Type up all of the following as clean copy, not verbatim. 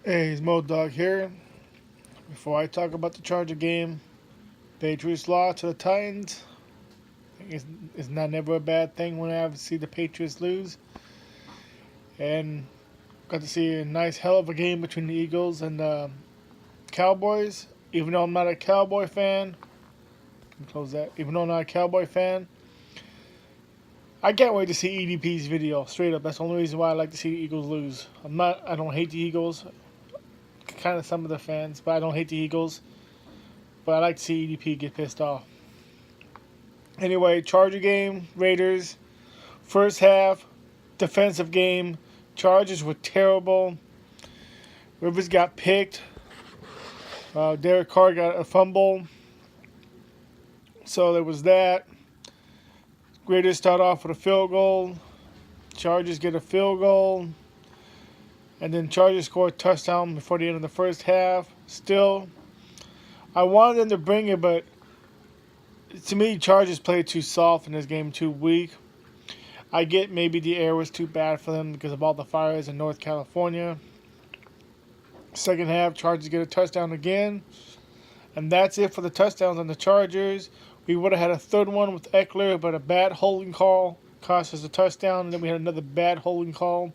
Hey, it's Mo Dog here. Before I talk about the Charger game, Patriots lost to the Titans. It's not never a bad thing when I ever see the Patriots lose. And got to see a nice hell of a game between the Eagles and the Cowboys. Even though I'm not a Cowboy fan, close that. Even though I'm not a Cowboy fan, I can't wait to see EDP's video. Straight up, that's the only reason why I like to see the Eagles lose. I don't hate the Eagles. Kind of some of the fans, but I don't hate the Eagles. But I like to see EDP get pissed off. Anyway, Charger game, Raiders. First half, defensive game. Chargers were terrible. Rivers got picked. Derek Carr got a fumble. So there was that. Raiders start off with a field goal. Chargers get a field goal. And then Chargers score a touchdown before the end of the first half. Still, I wanted them to bring it, but to me, Chargers played too soft in this game, too weak. I get maybe the air was too bad for them because of all the fires in North California. Second half, Chargers get a touchdown again. And that's it for the touchdowns on the Chargers. We would have had a third one with Eckler, but a bad holding call cost us a touchdown. And then we had another bad holding call.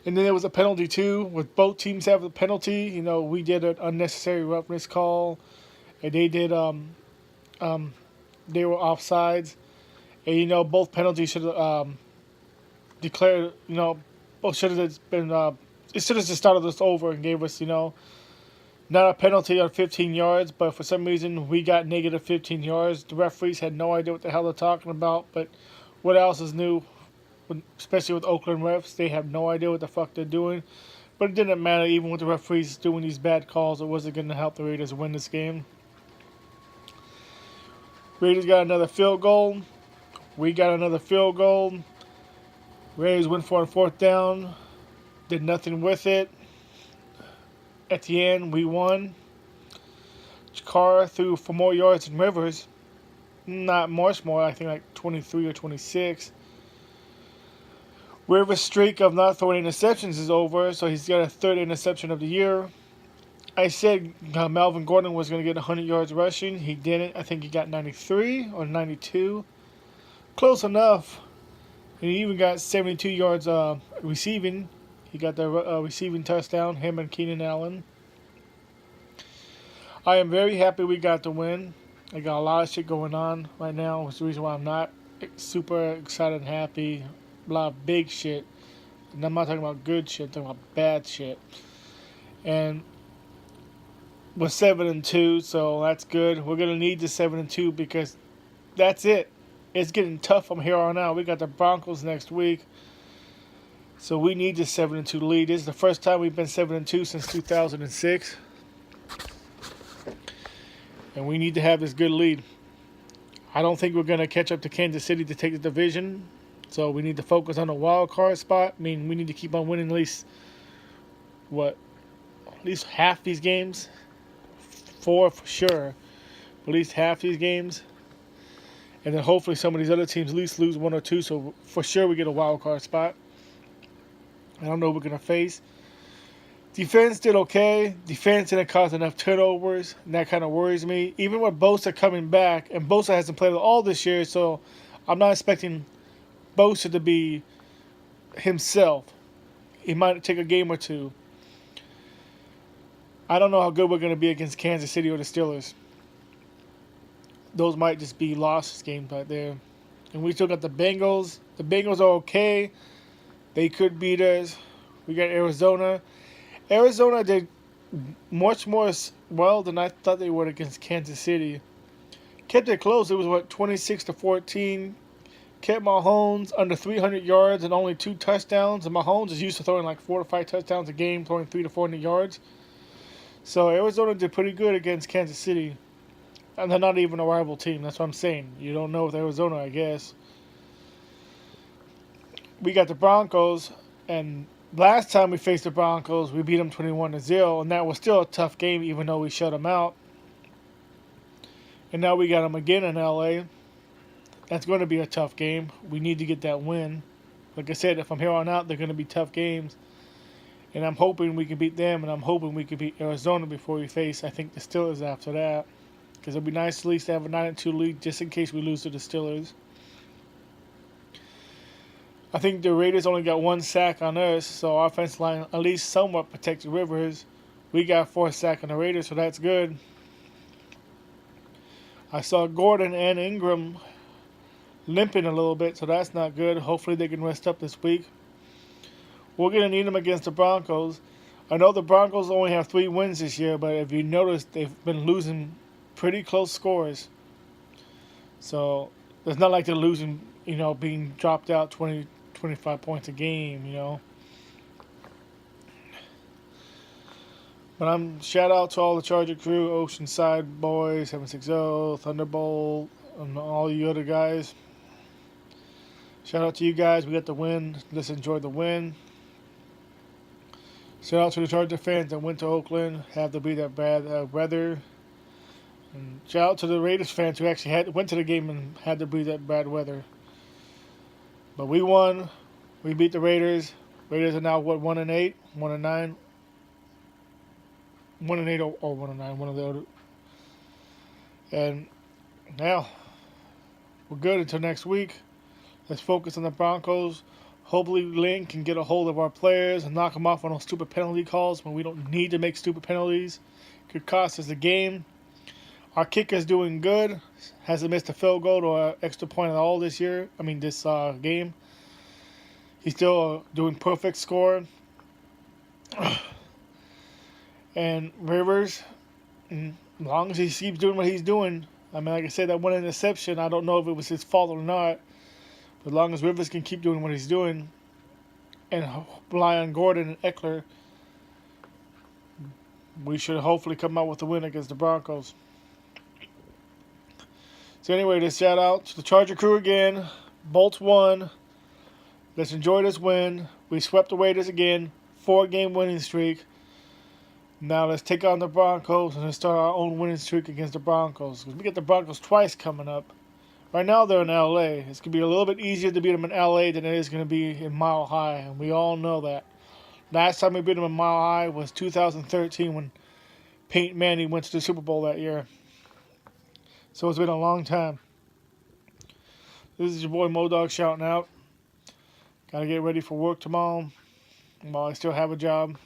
And then there was a penalty too, with both teams having a penalty. You know, we did an unnecessary roughness call, and they did. They were offsides, and you know both penalties should have declared. You know, both should have been. It should have just started us over and gave us, you know, not a penalty on 15 yards, but for some reason we got negative 15 yards. The referees had no idea what the hell they're talking about, but what else is new? Especially with Oakland refs, they have no idea what the fuck they're doing. But it didn't matter, even with the referees doing these bad calls, it wasn't going to help the Raiders win this game. Raiders got another field goal. We got another field goal. Raiders went for a fourth down. Did nothing with it. At the end, we won. Carr threw for more yards than Rivers. Not much more, I think like 23 or 26. Rivers' streak of not throwing interceptions is over, so he's got a third interception of the year. I said Melvin Gordon was going to get 100 yards rushing. He didn't. I think he got 93 or 92. Close enough. And he even got 72 yards receiving. He got the receiving touchdown, him and Keenan Allen. I am very happy we got the win. I got a lot of shit going on right now. That's the reason why I'm not super excited and happy. A lot of big shit. And I'm not talking about good shit, I'm talking about bad shit. And we're 7-2, so that's good. We're gonna need the 7-2 because that's it. It's getting tough from here on out. We got the Broncos next week. So we need this 7-2 lead. This is the first time we've been 7-2 since 2006. And we need to have this good lead. I don't think we're gonna catch up to Kansas City to take the division. So we need to focus on a wild card spot. I mean, we need to keep on winning at least half these games. 4 for sure. At least half these games. And then hopefully some of these other teams at least lose 1 or 2. So for sure we get a wild card spot. I don't know who we're going to face. Defense did okay. Defense didn't cause enough turnovers. And that kind of worries me. Even with Bosa coming back. And Bosa hasn't played at all this year. So I'm not expecting Bosa to be himself. He might take a game or two. I don't know how good we're going to be against Kansas City or the Steelers. Those might just be lost games right there. And we still got the Bengals. The Bengals are okay. They could beat us. We got Arizona. Arizona did much more well than I thought they would against Kansas City. Kept it close. It was 26-14. Kept Mahomes under 300 yards and only 2 touchdowns. And Mahomes is used to throwing like 4 to 5 touchdowns a game, throwing 300 to 400 yards. So Arizona did pretty good against Kansas City. And they're not even a rival team. That's what I'm saying. You don't know with Arizona, I guess. We got the Broncos. And last time we faced the Broncos, we beat them 21-0. And that was still a tough game, even though we shut them out. And now we got them again in LA. That's going to be a tough game. We need to get that win. Like I said, if I'm here on out, they're going to be tough games. And I'm hoping we can beat them, and I'm hoping we can beat Arizona before we face, I think, the Steelers after that. Because it'd be nice at least to have a 9-2 lead just in case we lose to the Steelers. I think the Raiders only got 1 sack on us, so our offensive line at least somewhat protected Rivers. We got 4 sacks on the Raiders, so that's good. I saw Gordon and Ingram limping a little bit, so that's not good. Hopefully they can rest up this week. We're going to need them against the Broncos. I know the Broncos only have 3 wins this year, but if you notice, they've been losing pretty close scores. So it's not like they're losing, being dropped out 20, 25 points a game. But shout out to all the Charger crew, Oceanside Boys, 760, Thunderbolt, and all you other guys. Shout out to you guys. We got the win. Let's enjoy the win. Shout out to the Charger fans that went to Oakland. Had to be that bad weather. And shout out to the Raiders fans who actually went to the game and had to be that bad weather. But we won. We beat the Raiders. Raiders are now 1-8, 1-9. 1-8 or 1-9, one of the other. And now we're good until next week. Let's focus on the Broncos. Hopefully Lynn can get a hold of our players and knock them off on those stupid penalty calls when we don't need to make stupid penalties. Could cost us the game. Our kicker's doing good. Hasn't missed a field goal or an extra point at all this year. This game. He's still doing perfect score. And Rivers, as long as he keeps doing what he's doing, like I said, that one interception, I don't know if it was his fault or not. But as long as Rivers can keep doing what he's doing and rely on Gordon and Eckler, we should hopefully come out with a win against the Broncos. So anyway, just shout out to the Charger crew again. Bolts won. Let's enjoy this win. We swept the Raiders again. 4-game winning streak. Now let's take on the Broncos and start our own winning streak against the Broncos. Because we get the Broncos twice coming up. Right now they're in LA. It's going to be a little bit easier to beat them in LA than it is going to be in Mile High. And we all know that. Last time we beat them in Mile High was 2013 when Peyton Manning went to the Super Bowl that year. So it's been a long time. This is your boy Modog shouting out. Got to get ready for work tomorrow while I still have a job.